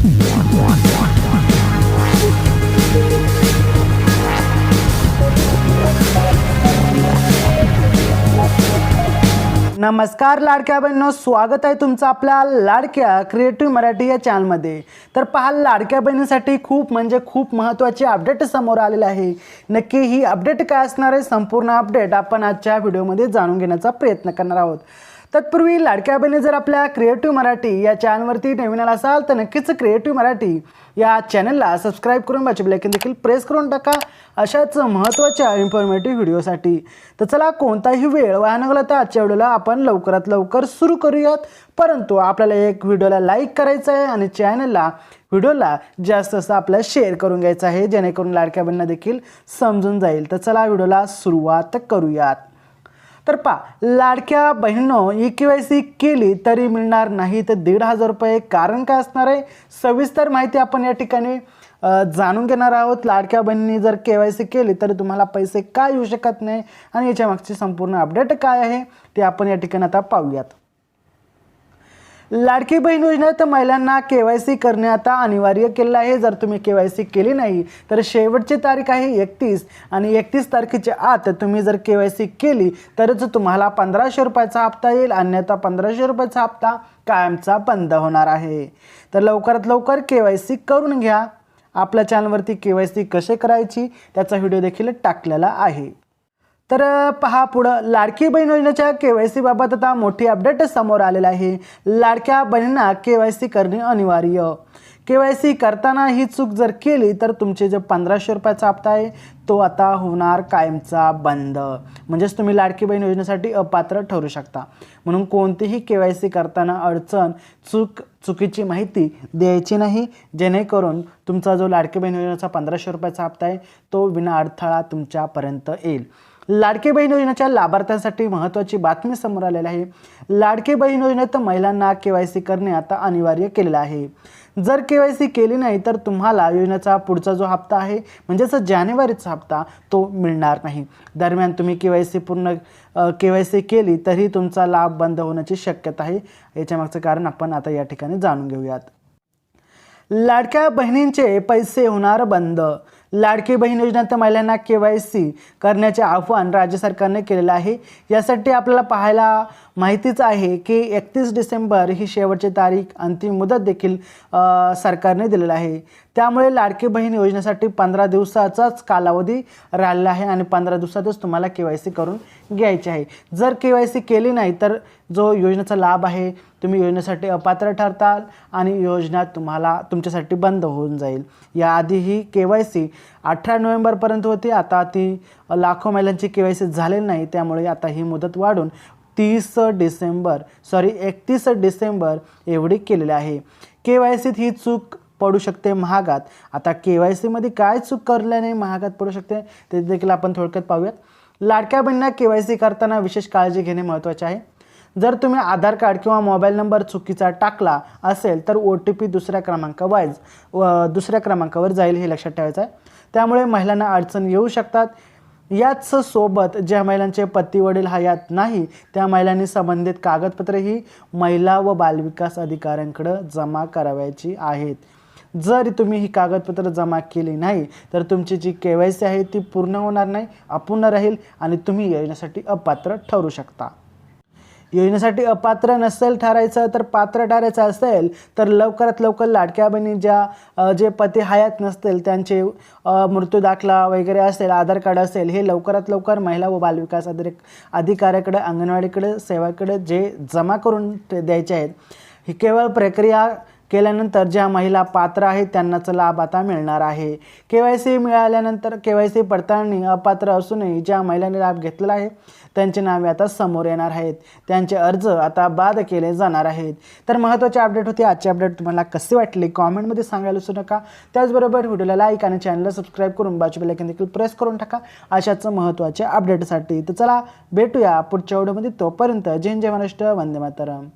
नमस्कार लाडक्या बहिणींनो, स्वागत आहे तुमचं आपल्या लाडक्या क्रिएटिव्ह मराठी या चॅनलमध्ये। तर पहा, लाडक्या बहिणींसाठी खूप महत्त्वाची अपडेट समोर आलेली आहे। नक्की ही अपडेट काय असणार आहे, संपूर्ण अपडेट आपण आजच्या व्हिडिओमध्ये जाणून घेण्याचा प्रयत्न करणार आहोत। तत्पूर्वी लाडक्या बहिणी जर आपल्या क्रिएटिव्ह मराठी या चॅनलवरती नवीन आला असाल तर नक्कीच क्रिएटिव्ह मराठी या चॅनलला सबस्क्राइब करून बाजूच्या बेल आयकॉन देखील प्रेस करून टाका अशाच महत्त्वाच्या इन्फॉर्मेटिव्ह व्हिडिओसाठी। तर चला, कोणताही वेळ वाया न घालवता आजच्या व्हिडिओला आपण लवकरात लवकर सुरू करूयात। परंतु आपल्याला एक व्हिडिओला लाईक करायचं आहे आणि चॅनलला व्हिडिओला जास्त आपल्याला शेअर करून घ्यायचं आहे, जेणेकरून लाडक्या बहिणींना देखील समजून जाईल। तर चला व्हिडिओला सुरुवात करूयात। तर पहा, लाडक्या बहिणींनो, ई-के-वाय-सी केली तरी मिळणार नाही तर 1,500 रुपये। कारण काय असणार आहे, सविस्तर माहिती आपण या ठिकाणी जाणून घेणार आहोत। लाडक्या बहिणींनी जर के-वाय-सी केली तर तुम्हाला पैसे का येऊ शकत नाही आणि याच्या मागची संपूर्ण अपडेट काय आहे ते आपण या ठिकाणी आता पाहूयात। लाडकी बहीण योजनेत महिलांना के-वाय-सी करणे आता अनिवार्य केलेलं आहे। जर तुम्ही के-वाय-सी केली नाही तर शेवटची तारीख आहे 31 आणि 31 तारखेच्या आत तुम्ही जर के-वाय-सी केली तरच तुम्हाला 1,500 रुपयाचा हप्ता येईल, अन्यथा 1,500 रुपयाचा हप्ता कायमचा बंद होणार आहे। तर लवकरात लवकर के-वाय-सी करून घ्या। आपल्या चॅनलवरती के-वाय-सी कसे करायची त्याचा व्हिडिओ देखील टाकलेला आहे। तर पहा, पुढं लाडकी बहीण योजनेच्या के-वाय-सी बाबत आता मोठी अपडेट समोर आलेला आहे। लाडक्या बहिणींना के-वाय-सी करणे अनिवार्य। के-वाय-सी करताना ही चूक जर केली तर तुमचे जो 1,500 रुपयाचा हप्ता आहे तो आता होणार कायमचा बंद। म्हणजेच तुम्ही लाडकी बहीण योजनेसाठी अपात्र ठरू शकता। म्हणून कोणतीही के-वाय-सी करताना अडचण, चुकीची माहिती द्यायची नाही, जेणेकरून तुमचा जो लाडकी बहीण योजनेचा 1,500 रुपयाचा हप्ता आहे तो विना अडथळा तुमच्यापर्यंत येईल। लाडकी बहीण योजनेच्या लाभार्थ्यांसाठी महत्त्वाची बातमी समोर आलेली आहे। लाडकी बहीण योजनेत महिलांना के-वाय-सी करणे आता अनिवार्य केलेलं आहे। जर के-वाय-सी केली नाही तर तुम्हाला योजनेचा पुढचा जो हप्ता आहे म्हणजेच जानेवारीचा हप्ता तो मिळणार नाही। दरम्यान तुम्ही के-वाय-सी केली तरी तुमचा लाभ बंद होण्याची शक्यता आहे। याच्या मागचं कारण आपण आता या ठिकाणी जाणून घेऊयात। लाडक्या बहिणींचे पैसे होणार बंद। लाडकी बहीण योजनेत महिलांना के-वाय-सी करण्याचे आवाहन राज्य सरकारने केलेलं आहे। यासाठी आपल्याला पाहायला माहितीच आहे की 31 डिसेंबर ही शेवटची तारीख, अंतिम मुदत देखील सरकारने दिलेला आहे। त्यामुळे लाडकी बहीण योजनेसाठी 15 दिवसाचाच कालावधी राहिलेला आहे आणि 15 दिवसातच तुम्हाला के-वाय-सी करून घ्यायची आहे। जर के-वाय-सी केली नाही तर जो योजनेचा लाभ आहे तुम्ही योजनेसाठी अपात्र ठरताल आणि योजना तुमच्यासाठी बंद होऊन जाईल। याआधी ही के-वाय-सी 18 नोव्हेंबरपर्यंत होती, आता ती लाखो महिलांची के-वाय-सी झालेली नाही, त्यामुळे आता ही मुदत वाढून 31 डिसेंबर एवढी केलेली आहे। के-वाय-सीत ही चूक पडू शकते महागात। आता के-वाय-सी मध्ये काय चूक करल्याने महागात पडू शकते ते देखील आपण थोडक्यात पाहूयात। लाडक्या बहिणींना के-वाय-सी करताना विशेष काळजी घेणे महत्त्वाचे आहे। जर तुम्ही आधार कार्ड किंवा मोबाईल नंबर चुकीचा टाकला असेल तर OTP दुसऱ्या क्रमांकावर जाईल, हे लक्षात ठेवायचं आहे। त्यामुळे महिलांना अडचण येऊ शकतात। याच सोबत ज्या महिलांचे पती वडील हयात नाही त्या महिलांनी संबंधित कागदपत्रे ही महिला व बालविकास अधिकाऱ्यांकडे जमा करावयाची आहेत। जर तुम्ही ही कागदपत्र जमा केली नाही तर तुमची जी के-वाय-सी आहे ती पूर्ण होणार नाही, अपूर्ण राहील आणि तुम्ही योजनेसाठी अपात्र ठरू शकता। योजनेसाठी अपात्र नसेल ठरायचं तर पात्र ठरायचं असेल तर लवकरात लवकर लाडक्या बहिणी जे पती हयात नसतील त्यांचे मृत्यू दाखला वगैरे असेल, आधार कार्ड असेल, हे लवकरात लवकर महिला व बालविकास अधिकाऱ्याकडे, अंगणवाडीकडे, सेवाकडे जे जमा करून द्यायचे आहेत। ही केवळ प्रक्रिया केल्यानंतर ज्या महिला पात्र आहेत त्यांनाच लाभ आता मिळणार आहे। के-वाय-सी मिळाल्यानंतर के-वाय-सी पडताळणी अपात्र असूनही ज्या महिलांनी लाभ घेतलेला आहे त्यांची नावे आता समोर येणार आहेत, त्यांचे अर्ज आता बाद केले जाणार आहेत। तर महत्त्वाची अपडेट होती। आजची अपडेट तुम्हाला कशी वाटली कॉमेंटमध्ये सांगायला विसरू नका। त्याचबरोबर व्हिडिओला लाईक आणि चॅनलला सबस्क्राइब करून बाजूच्या बेल आयकॉन देखील प्रेस करून टाका अशाच महत्त्वाच्या अपडेटसाठी। तर चला भेटूया पुढच्या व्हिडिओमध्ये, तोपर्यंत जय हिंद, जय महाराष्ट्र, वंदे मातरम।